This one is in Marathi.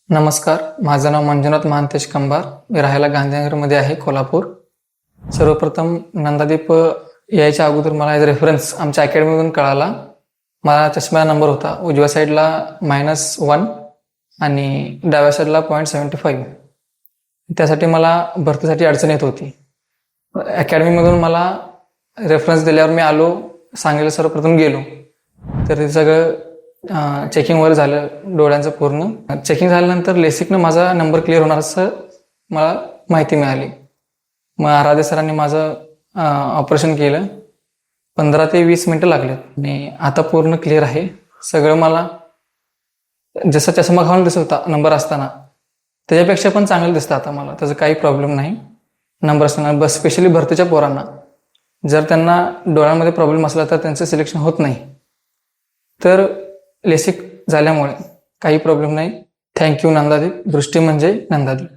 नमस्कार, माझं नाव मंजुनाथ महांतेश कंबार. मी राहायला गांधीनगरमध्ये आहे, कोल्हापूर. सर्वप्रथम नंदादीप यायच्या अगोदर मला ॲज रेफरन्स आमच्या अकॅडमीमधून कळाला. मला चष्म्याचा नंबर होता उजव्या साईडला -1 आणि डाव्या साईडला 0.75. त्यासाठी मला भरतीसाठी अडचण येत होती. अकॅडमीमधून मला रेफरन्स दिल्यावर मी आलो, सांगलीला सर्वप्रथम गेलो. तर ते सगळं चेकिंग वगैरे झालं डोळ्यांचं पूर्ण. चेकिंग झाल्यानंतर लेसिकनं माझा नंबर क्लिअर होणार असं मला माहिती मिळाली. मग आराध्य सरांनी माझं ऑपरेशन केलं. 15 ते 20 मिनटं लागलेत आणि आता पूर्ण क्लिअर आहे सगळं. मला जसं चष्मा घालून दिसत होता नंबर असताना त्याच्यापेक्षा पण चांगलं दिसतं आता मला. त्याचा काही प्रॉब्लेम नाही नंबर असताना. बस स्पेशली भरतीच्या पोरांना जर त्यांना डोळ्यांमध्ये प्रॉब्लेम असला तर त्यांचं सिलेक्शन होत नाही. तर लेसिक झाल्यामुळे काही प्रॉब्लेम नाही. थँक्यू नंदादीप. दृष्टी म्हणजे नंदादीप.